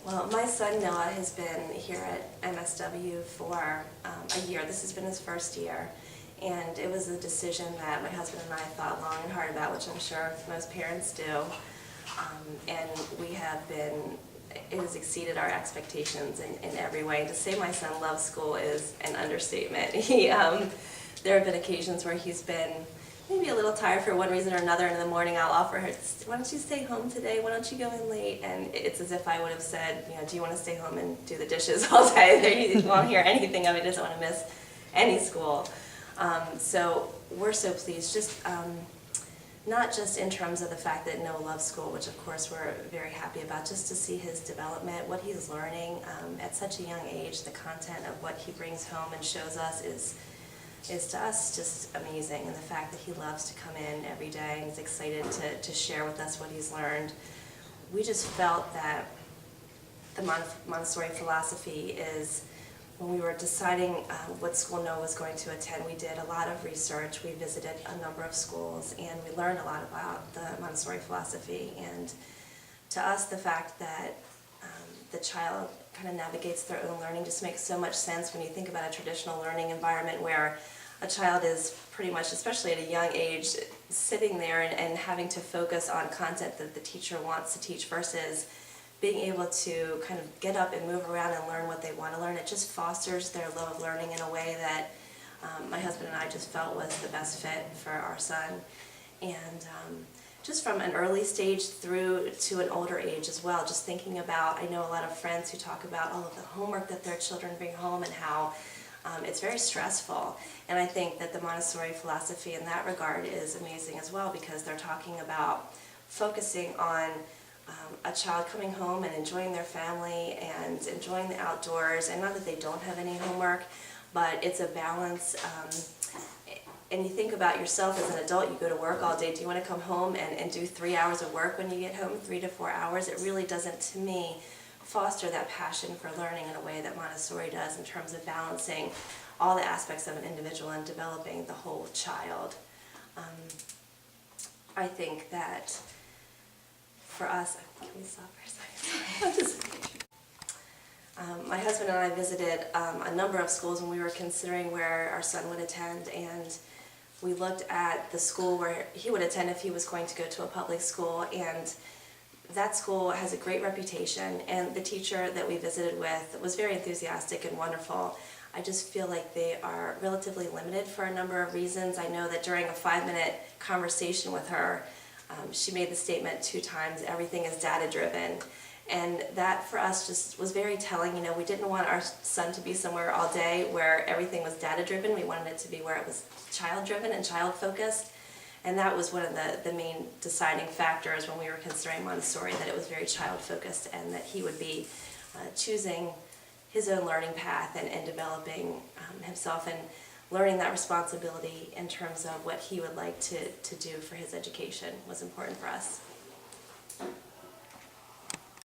Well, my son Noah has been here at MSW for a year. This has been his first year, and it was a decision that my husband and I thought long and hard about, which I'm sure most parents do. And we have been, it has exceeded our expectations in every way. To say my son loves school is an understatement. There have been occasions where he's been maybe a little tired for one reason or another, and in the morning I'll offer her, why don't you stay home today, why don't you go in late? And it's as if I would have said, do you want to stay home and do the dishes all day? He won't hear anything of it, he doesn't want to miss any school. So we're so pleased, just not just in terms of the fact that Noah loves school, which of course we're very happy about, just to see his development, what he's learning at such a young age. The content of what he brings home and shows us is to us just amazing, and the fact that he loves to come in every day and is excited to share with us what he's learned. We just felt that the Montessori philosophy is, when we were deciding what school Noah was going to attend, we did a lot of research. We visited a number of schools, and we learned a lot about the Montessori philosophy. And to us, the fact that the child kind of navigates their own learning just makes so much sense when you think about a traditional learning environment where a child is pretty much, especially at a young age, sitting there and having to focus on content that the teacher wants to teach versus being able to kind of get up and move around and learn what they want to learn. It just fosters their love of learning in a way that my husband and I just felt was the best fit for our son. And just from an early stage through to an older age as well, just thinking about, I know a lot of friends who talk about all of the homework that their children bring home and how it's very stressful. And I think that the Montessori philosophy in that regard is amazing as well, because they're talking about focusing on a child coming home and enjoying their family and enjoying the outdoors, and not that they don't have any homework, but it's a balance. And you think about yourself as an adult, you go to work all day, do you want to come home and do 3 hours of work when you get home, 3 to 4 hours? It really doesn't, to me, foster that passion for learning in a way that Montessori does in terms of balancing all the aspects of an individual and developing the whole child. I think that for us, can we stop for a second? My husband and I visited a number of schools when we were considering where our son would attend, and we looked at the school where he would attend if he was going to go to a public school, and that school has a great reputation, and the teacher that we visited with was very enthusiastic and wonderful. I just feel like they are relatively limited for a number of reasons. I know that during a 5-minute conversation with her, she made the statement 2 times, everything is data-driven. And that for us just was very telling. We didn't want our son to be somewhere all day where everything was data-driven. We wanted it to be where it was child-driven and child-focused. And that was one of the main deciding factors when we were considering Montessori, that it was very child-focused and that he would be choosing his own learning path and developing himself and learning that responsibility in terms of what he would like to do for his education was important for us.